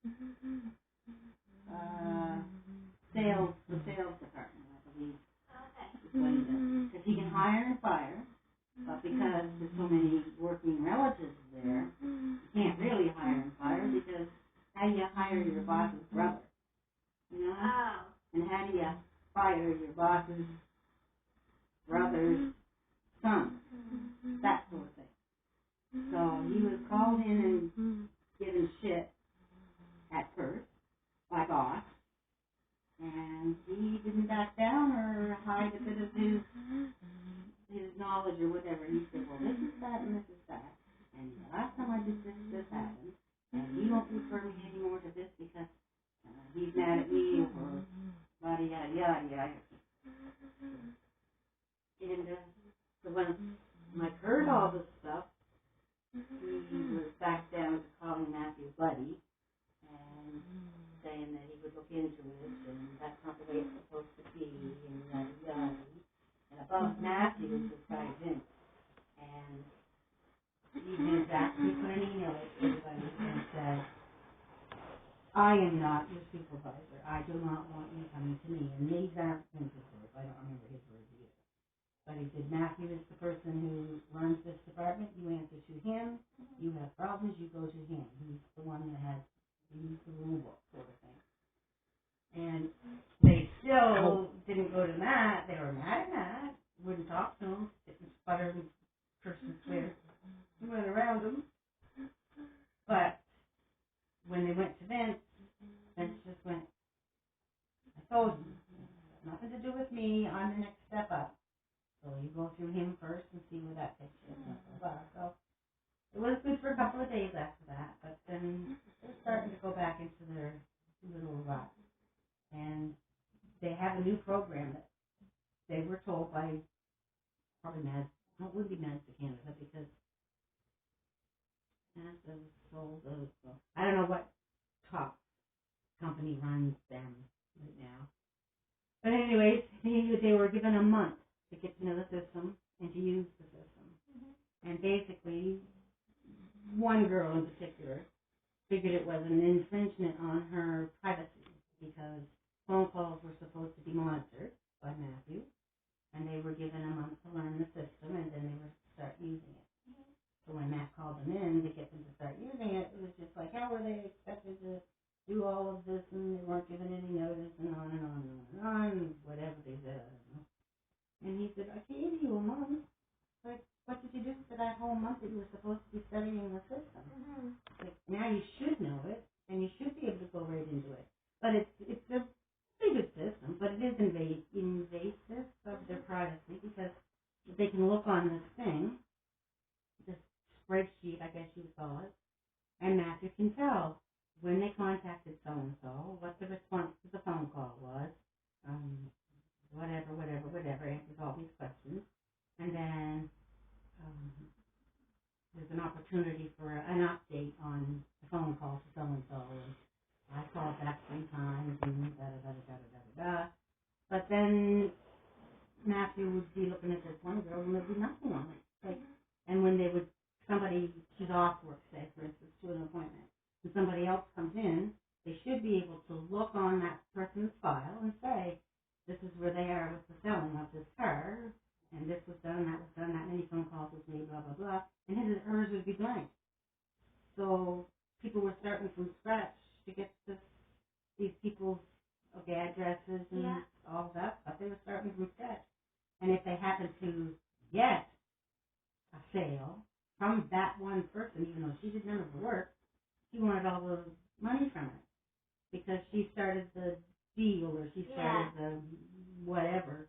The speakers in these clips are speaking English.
the sales department, I believe, is what he does. Because he can hire and fire, but because there's so many working relatives there, you can't really hire and fire because how do you hire your boss's brother? You know? Oh. And how do you fire your boss's brother's son? That sort of thing. So he was called in and given shit at first by boss, and he didn't back down or hide a bit of his knowledge or whatever. He said, well, this is that and this is that. And the last time I did this, this happened. And he won't refer me anymore to this because he's mad at me or yada, yada, yada, yada. And so when Mike heard all this stuff, he was back down to calling Matthew buddy and saying that he would look into it and that's not the way it's supposed to be and yada, yada. And above Matthew was this guy Vince. And he put an email out to everybody and said, I am not your supervisor. I do not want you coming to me. And these aren't Vince's words. I don't remember his words either. But he said, Matthew is the person who runs this department. You answer to him. You have problems, you go to him. He's the one that has the rule book sort of thing. And they still didn't go to Matt. They were mad at Matt. Wouldn't talk to him. Didn't sputter and curse and swear. He went around him. But when they went to Vince just went, I told you, nothing to do with me. I'm the next step up. So you go through him first and see where that takes you. So it was good for a couple of days after that, but then they're starting to go back into their little rut. And they have a new program that they were told by probably Mad, no, it would be Mad to Canada because Mad sold those. So I don't know what top company runs them right now. But anyways, they were given a month to get to know the system and to use the system. Mm-hmm. And basically, one girl in particular figured it was an infringement on her privacy because phone calls were supposed to be monitored by Matthew, and they were given a month to learn the system, and then they were to start using it. Mm-hmm. So when Matt called them in to get them to start using it, it was just like, how were they expected to do all of this, and they weren't given any notice, and on and on and on and on, whatever they said, I don't know. And he said, I gave you a month. Like, what did you do for that whole month that you were supposed to be studying the system? Mm-hmm. Like, now you should know it, and you should be able to go right into it. But it's a pretty good system, but it is invasive of their privacy because they can look on this thing, this spreadsheet, I guess you would call it, and Matthew can tell when they contacted so-and-so, what the response to the phone call was, whatever, answers all these questions. And then there's an opportunity for an update on the phone call to so-and-so. And I called back 3 times and da-da-da-da-da-da-da. But then Matthew would be looking at this one girl and there'd be nothing on it. Like, and when she's off work, say, for instance, to an appointment, and somebody else comes in, they should be able to look on that person's file and say, this is where they are with the selling of this car, and this was done, that many phone calls was made, blah, blah, blah, and hers would be blank. So people were starting from scratch to get these people's addresses and all that stuff. They were starting from scratch. And if they happened to get a sale from that one person, even though she did none of the work, she wanted all the money from it because she started the deal or she started the whatever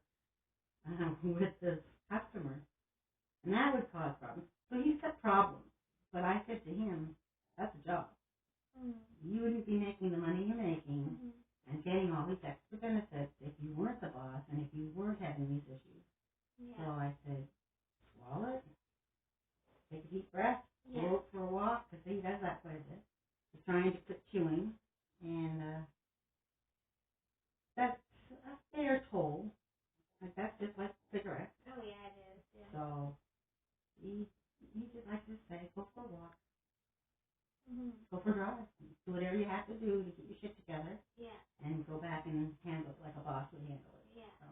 with the customer. And that would cause problems. So he said problems. But I said to him, that's a job. Mm-hmm. You wouldn't be making the money you're making and getting all these extra benefits if you weren't the boss and if you weren't having these issues. Yeah. So I said, swallow it, take a deep breath, go out for a walk, because he does that quite a bit. He's trying to quit chewing, and that's a fair toll. Like, that's just like cigarettes. Oh, yeah, it is. Yeah. So he just likes to say, go for a walk. Mm-hmm. Go for a drive. do whatever you have to do to get your shit together. Yeah. And go back and handle it like a boss would handle it. Yeah. So.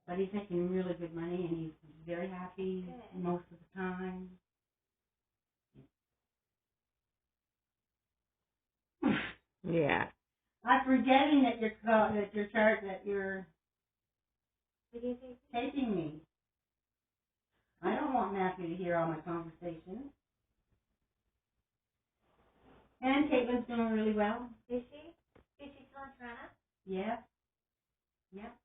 But he's making really good money, and he's very happy most of the time. Yeah. I'm forgetting that you're taping me. I don't want Matthew to hear all my conversations. And Caitlin's doing really well. Is she? Is she still in Toronto? Yeah. Yep.